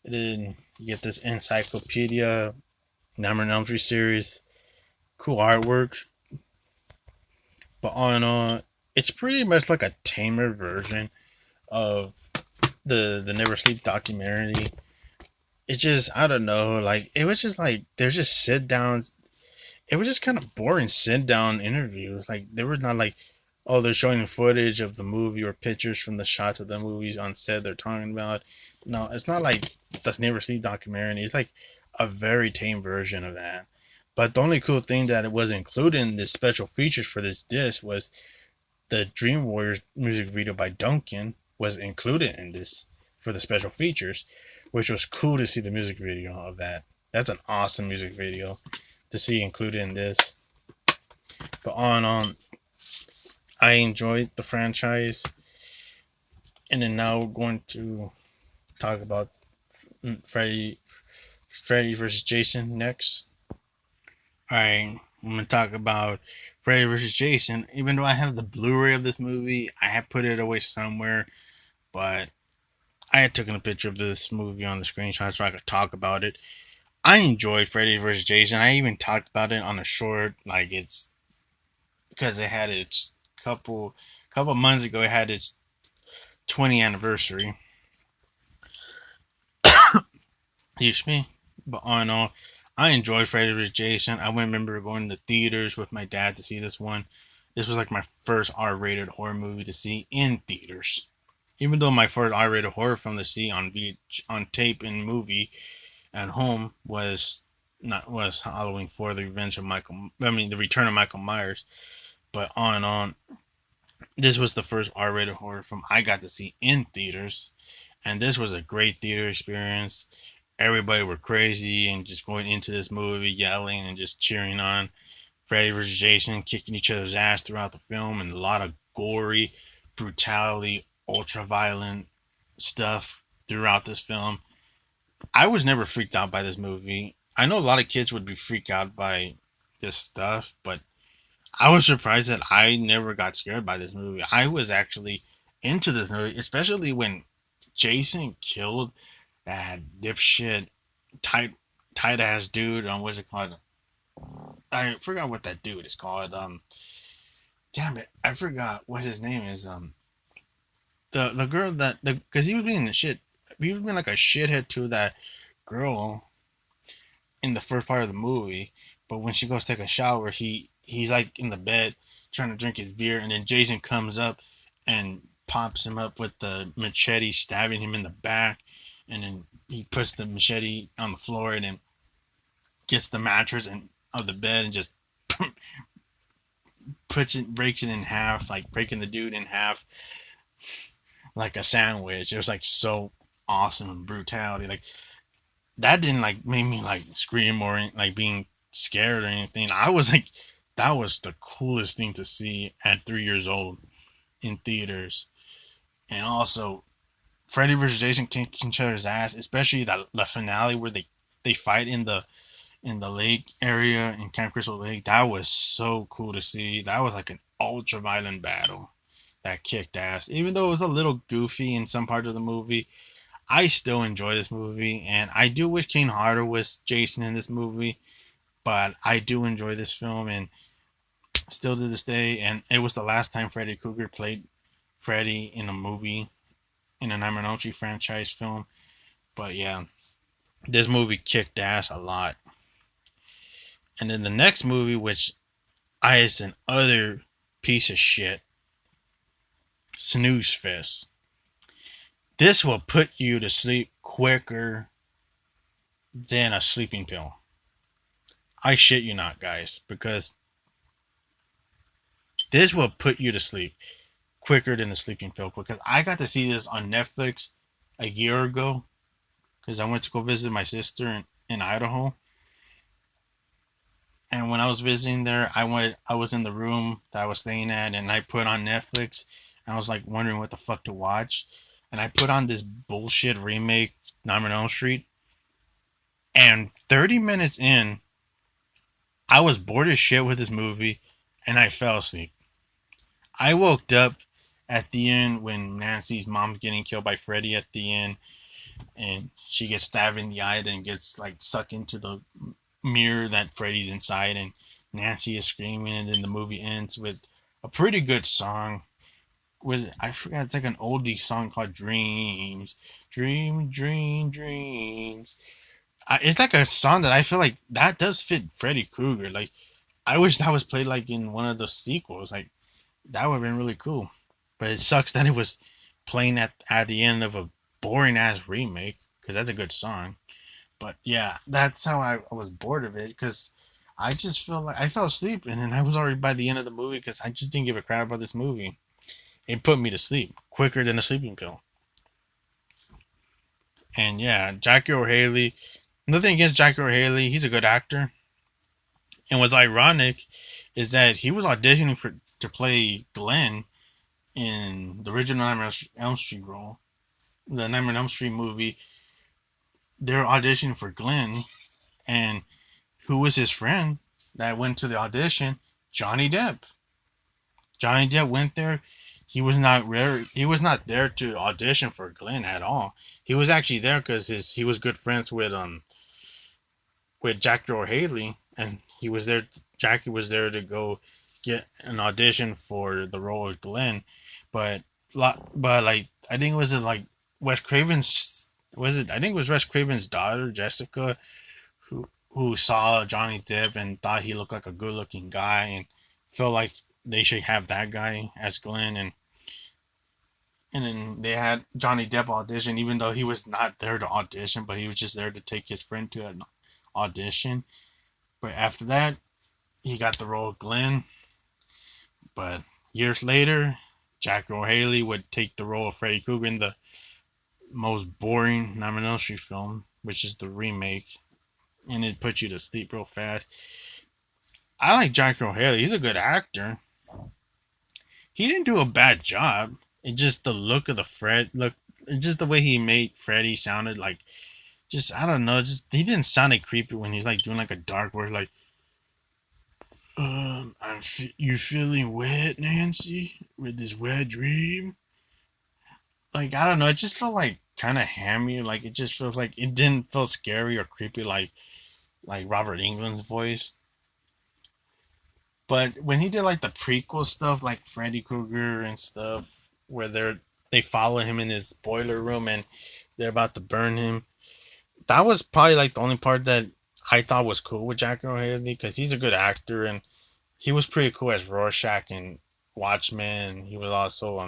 You get this encyclopedia, Nightmare on Elm Street series, cool artwork. But all in all, it's pretty much like a tamer version of the Never Sleep documentary. It just, I don't know, like it was just like there's just sit downs. It was just kind of boring sit down interviews. Like they were not like, oh, they're showing footage of the movie or pictures from the shots of the movies on set they're talking about. No, it's not like the Never Sleep documentary. It's like a very tame version of that. But the only cool thing that it was included in this special features for this disc was the Dream Warriors music video by Duncan was included in this for the special features, which was cool to see the music video of that. That's an awesome music video to see included in this. But on, I enjoyed the franchise. And then now we're going to talk about Freddy versus Jason next. Alright, I'm going to talk about Freddy vs. Jason. Even though I have the Blu-ray of this movie, I have put it away somewhere. But I had taken a picture of this movie on the screenshot so I could talk about it. I enjoyed Freddy vs. Jason. I even talked about it on a short, like it's because it had its couple months ago. It had its 20th anniversary. Excuse me. But all in all, I enjoyed Freddy vs. Jason. I remember going to theaters with my dad to see this one. This was like my first R-rated horror movie to see in theaters. Even though my first R-rated horror film to see on tape and movie at home was Halloween 4: The Return of Michael Myers. But on, this was the first R-rated horror film I got to see in theaters, and this was a great theater experience. Everybody were crazy and just going into this movie, yelling and just cheering on Freddy vs. Jason, kicking each other's ass throughout the film, and a lot of gory brutality, ultra violent stuff throughout this film. I was never freaked out by this movie. I know a lot of kids would be freaked out by this stuff, but I was surprised that I never got scared by this movie. I was actually into this movie, especially when Jason killed that dipshit tight ass dude on what's it called? I forgot what that dude is called. Damn it, I forgot what his name is. the girl that the because he was being a shit. He was being like a shithead to that girl in the first part of the movie. But when she goes to take a shower, he's like in the bed trying to drink his beer, and then Jason comes up and pops him up with the machete, stabbing him in the back, and then he puts the machete on the floor, and then gets the mattress and of the bed and just breaks it in half, like breaking the dude in half like a sandwich. It was like so awesome and brutality. Like that didn't like make me like scream or like being scared or anything. I was like, that was the coolest thing to see at 3 years old in theaters. And also, Freddy versus Jason kick each other's ass, especially the finale where they fight in the lake area in Camp Crystal Lake. That was so cool to see. That was like an ultra violent battle that kicked ass. Even though it was a little goofy in some parts of the movie, I still enjoy this movie, and I do wish Kane Hodder was Jason in this movie, but I do enjoy this film, and still to this day. And it was the last time Freddy Krueger played Freddy in a movie in a Nightmare on Elm Street franchise film. But yeah, this movie kicked ass a lot. And then the next movie, which I is an other piece of shit, Snooze Fest. This will put you to sleep quicker than a sleeping pill. I shit you not, guys, because this will put you to sleep quicker than a sleeping pill. Because I got to see this on Netflix a year ago because I went to go visit my sister in Idaho. And when I was visiting there, I was in the room that I was staying at, and I put on Netflix. And I was like wondering what the fuck to watch, and I put on this bullshit remake, Nightmare on Elm Street. And 30 minutes in, I was bored as shit with this movie, and I fell asleep. I woke up at the end when Nancy's mom's getting killed by Freddy at the end, and she gets stabbed in the eye and gets like sucked into the mirror that Freddy's inside, and Nancy is screaming, and then the movie ends with a pretty good song. I forgot, it's like an oldie song called Dreams. Dream, dream, dreams. It's like a song that I feel like that does fit Freddy Krueger. Like I wish that was played like in one of the sequels. Like that would have been really cool. But it sucks that it was playing at the end of a boring ass remake because that's a good song. But yeah, that's how I was bored of it because I just feel like I fell asleep and then I was already by the end of the movie because I just didn't give a crap about this movie. It put me to sleep quicker than a sleeping pill. And yeah, Jackie Earl Hailey. Nothing against Jackie Earl Hailey. He's a good actor. And what's ironic is that he was auditioning for to play Glenn in the original Nightmare on Elm Street role, the Nightmare on Elm Street movie. They're auditioning for Glenn, and who was his friend that went to the audition? Johnny Depp. Johnny Depp went there. He was not there to audition for Glenn at all. He was actually there because he was good friends with Jackie Earl Hailey, and he was there. Jackie was there to go get an audition for the role of Glenn, but like I think it was like Wes Craven's was it? I think it was Wes Craven's daughter Jessica who saw Johnny Depp and thought he looked like a good looking guy and felt like they should have that guy as Glenn, and then they had Johnny Depp audition even though he was not there to audition, but he was just there to take his friend to an audition. But after that, he got the role of Glenn. But years later, Jack O'Haley would take the role of Freddy Krueger in the most boring Nightmare on Elm Street film, which is the remake, and it puts you to sleep real fast. I like Jack O'Haley. He's a good actor. He didn't do a bad job. It just the look of the just the way he made Freddy sounded like, just I don't know, just he didn't sound like creepy when he's like doing like a dark voice like, you feeling wet, Nancy, with this wet dream? Like I don't know, it just felt like kind of hammy. Like it just feels like it didn't feel scary or creepy like Robert Englund's voice. But when he did like the prequel stuff, like Freddy Krueger and stuff, where they're they follow him in his boiler room and they're about to burn him. That was probably like the only part that I thought was cool with Jack Earl Haley, because he's a good actor and he was pretty cool as Rorschach in Watchmen. He was also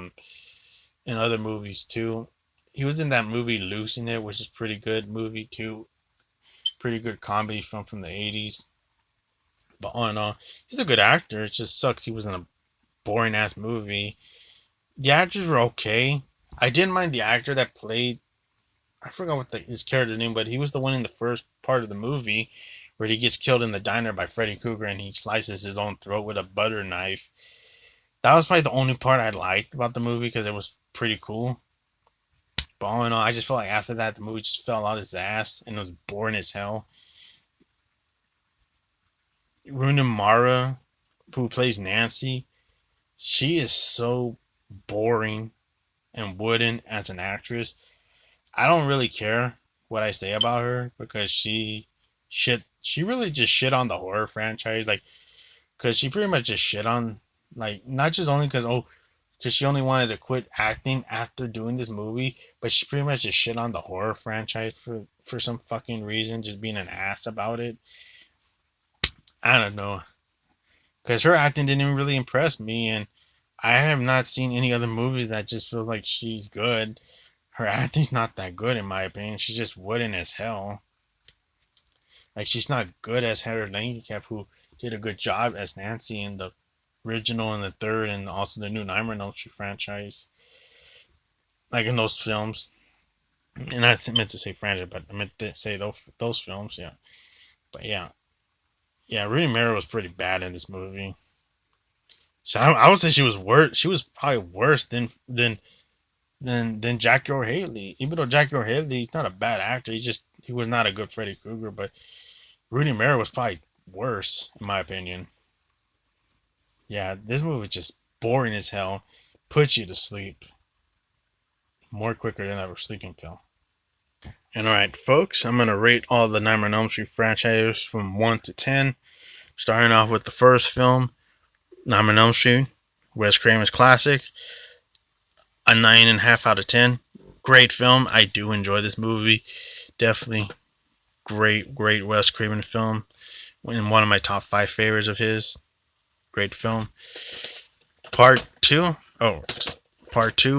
in other movies too. He was in that movie Losing It, which is pretty good movie too. Pretty good comedy film from the 80s. But all in all, he's a good actor. It just sucks he was in a boring ass movie. The actors were okay. I didn't mind the actor that played, I forgot what his character name, but he was the one in the first part of the movie where he gets killed in the diner by Freddy Krueger and he slices his own throat with a butter knife. That was probably the only part I liked about the movie because it was pretty cool. But all in all, I just felt like after that, the movie just fell out his ass and it was boring as hell. Rooney Mara, who plays Nancy, she is so boring and wooden as an actress. I don't really care what I say about her because she really just shit on the horror franchise, like, because she pretty much just shit on, like, not just only because she only wanted to quit acting after doing this movie, but she pretty much just shit on the horror franchise for some fucking reason, just being an ass about it. I don't know, because her acting didn't even really impress me, and I have not seen any other movies that just feels like she's good. Her acting's not that good in my opinion. She's just wooden as hell. Like, she's not good as Heather Langenkamp, who did a good job as Nancy in the original and the third, and also the new Nightmare on Elm Street franchise. Like in those films, and I meant to say franchise, but I meant to say those films. Yeah, but yeah, Rooney Mara was pretty bad in this movie. So I would say she was worse. She was probably worse than Jackie Earle Haley. Even though Jackie Earle Haley, he's not a bad actor. He was not a good Freddy Krueger, but Rooney Mara was probably worse in my opinion. Yeah, this movie was just boring as hell. Puts you to sleep more quicker than a sleeping pill. And alright, folks, I'm gonna rate all the Nightmare on Elm Street franchise from 1 to 10. Starting off with the first film, Nightmare on Elm Street, Wes Craven's classic, a 9.5 out of 10. Great film. I do enjoy this movie. Definitely great Wes Craven film. And one of my top 5 favorites of his. Great film. Part 2,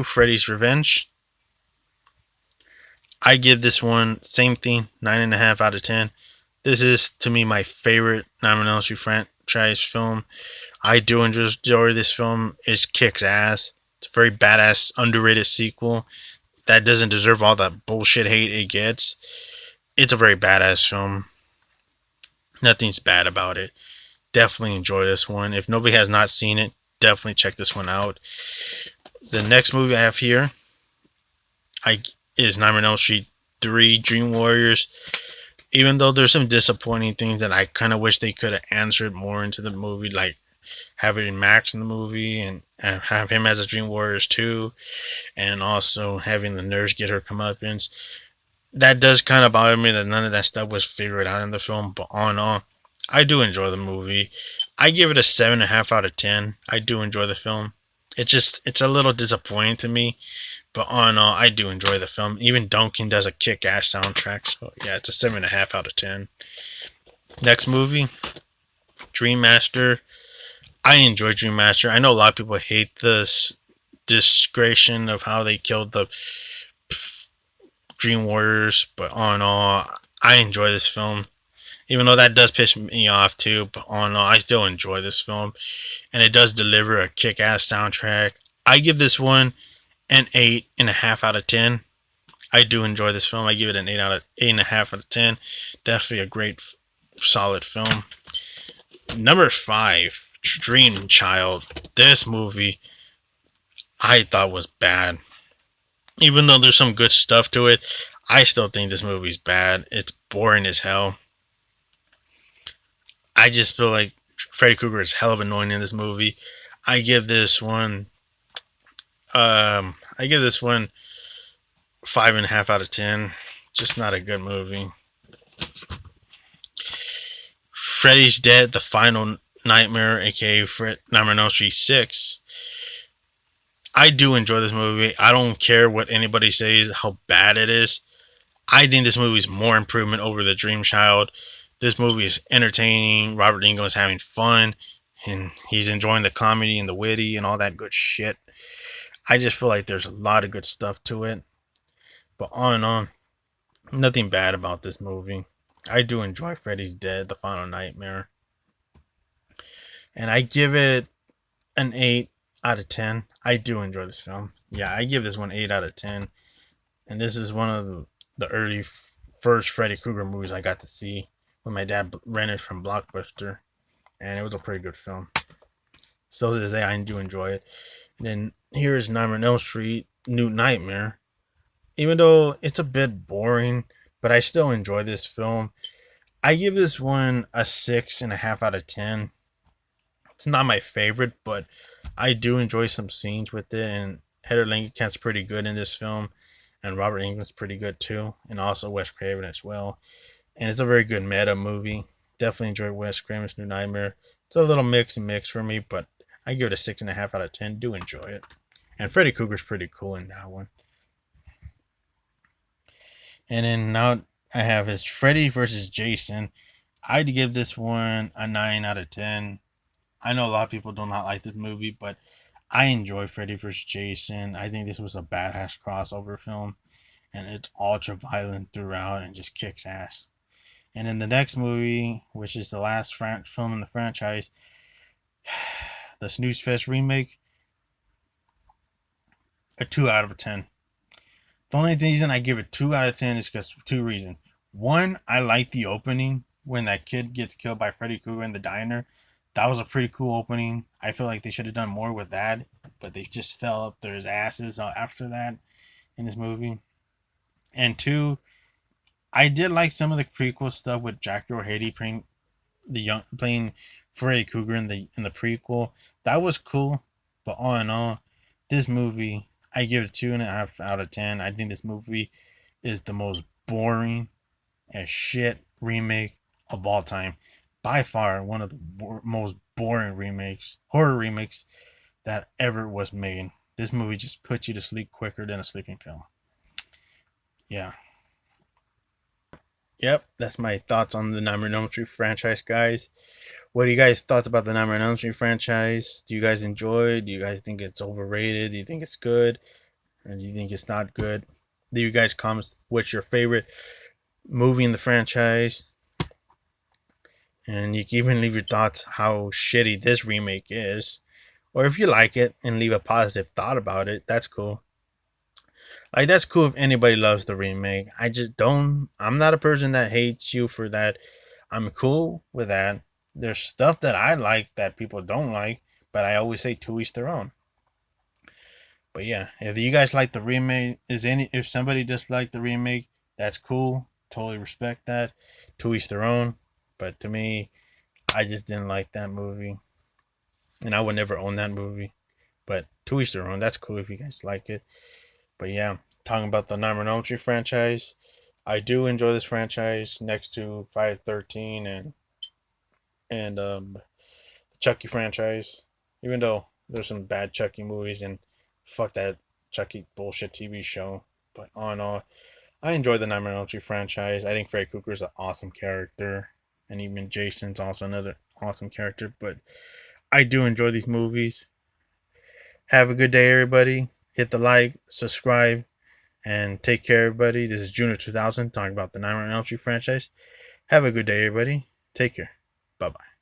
Freddy's Revenge. I give this one, same thing, 9.5 out of 10. This is, to me, my favorite Nightmare on Elm Street franchise film. I do enjoy this film. It kicks ass. It's a very badass, underrated sequel that doesn't deserve all that bullshit hate it gets. It's a very badass film. Nothing's bad about it. Definitely enjoy this one. If nobody has not seen it, definitely check this one out. The next movie I have here is Nightmare on Elm Street 3 Dream Warriors. Even though there's some disappointing things that I kind of wish they could have answered more into the movie, like having Max in the movie and have him as a Dream Warriors too, and also having the nurse get her comeuppance. That does kind of bother me that none of that stuff was figured out in the film, but all in all, I do enjoy the movie. I give it a 7.5 out of 10. I do enjoy the film. It's a little disappointing to me, but all in all, I do enjoy the film. Even Duncan does a kick-ass soundtrack, so yeah, it's a 7.5 out of 10. Next movie, Dream Master. I enjoy Dream Master. I know a lot of people hate this discretion of how they killed the Dream Warriors, but all in all, I enjoy this film. Even though that does piss me off too, but all in all, I still enjoy this film. And it does deliver a kick-ass soundtrack. I give this one an 8.5 out of 10. I do enjoy this film. I give it an 8.5 out of 10. Definitely a great, solid film. Number 5, Dream Child. This movie I thought was bad. Even though there's some good stuff to it, I still think this movie's bad. It's boring as hell. I just feel like Freddy Krueger is hell of annoying in this movie. I give this one 5.5 out of 10. Just not a good movie. Freddy's Dead, The Final Nightmare, aka Nightmare on Elm Street 6. I do enjoy this movie. I don't care what anybody says how bad it is. I think this movie is more improvement over The Dream Child. This movie is entertaining. Robert Englund is having fun, and he's enjoying the comedy and the witty and all that good shit. I just feel like there's a lot of good stuff to it. But all in all, nothing bad about this movie. I do enjoy Freddy's Dead, The Final Nightmare. And I give it an 8 out of 10. I do enjoy this film. Yeah, I give this one 8 out of 10. And this is one of the early first Freddy Krueger movies I got to see when my dad rented from Blockbuster. And it was a pretty good film. So to say, I do enjoy it. And then here's Nightmare on Elm Street, New Nightmare. Even though it's a bit boring, but I still enjoy this film. I give this one a 6.5 out of 10. It's not my favorite, but I do enjoy some scenes with it, and Heather Langenkamp's pretty good in this film, and Robert Englund's pretty good too, and also Wes Craven as well. And it's a very good meta movie. Definitely enjoyed Wes Craven's New Nightmare. It's a little mix and mix for me, but I give it a 6.5 out of 10. Do enjoy it. And Freddy Krueger's pretty cool in that one. And then now I have his Freddy versus Jason. I'd give this one a 9 out of 10. I know a lot of people do not like this movie, but I enjoy Freddy vs. Jason. I think this was a badass crossover film, and it's ultra violent throughout and just kicks ass. And in the next movie, which is the last film in the franchise, the Snooze Fest remake, a 2 out of 10. The only reason I give it 2 out of 10 is because of two reasons. One, I like the opening when that kid gets killed by Freddy Krueger in the diner. That was a pretty cool opening. I feel like they should have done more with that, but they just fell up their asses after that in this movie. And two, I did like some of the prequel stuff with Earl Hailey playing Freddy Krueger in the prequel. That was cool, but all in all, this movie I give it 2.5 out of 10. I think this movie is the most boring as shit remake of all time. By far, one of the most boring horror remakes that ever was made. This movie just puts you to sleep quicker than a sleeping pill. Yeah. Yep, that's my thoughts on the Nightmare on Elm Street franchise, guys. What are you guys' thoughts about the Nightmare on Elm Street franchise? Do you guys enjoy it? Do you guys think it's overrated? Do you think it's good? Or do you think it's not good? Do you guys comment what's your favorite movie in the franchise? And you can even leave your thoughts how shitty this remake is. Or if you like it and leave a positive thought about it, that's cool. Like, that's cool if anybody loves the remake. I just don't. I'm not a person that hates you for that. I'm cool with that. There's stuff that I like that people don't like, but I always say to each their own. But yeah, if you guys like the remake, if somebody disliked the remake, that's cool. Totally respect that. To each their own. But to me, I just didn't like that movie. And I would never own that movie. But to each their own. That's cool if you guys like it. But yeah, talking about the Nightmare on Elm Street franchise, I do enjoy this franchise next to Friday the 13th and the Chucky franchise. Even though there's some bad Chucky movies and fuck that Chucky bullshit TV show. But all in all, I enjoy the Nightmare on Elm Street franchise. I think Freddy Krueger is an awesome character. And even Jason's also another awesome character. But I do enjoy these movies. Have a good day, everybody. Hit the like, subscribe, and take care, everybody. This is June of 2000, talking about the Nightmare on Elm Street franchise. Have a good day, everybody. Take care. Bye-bye.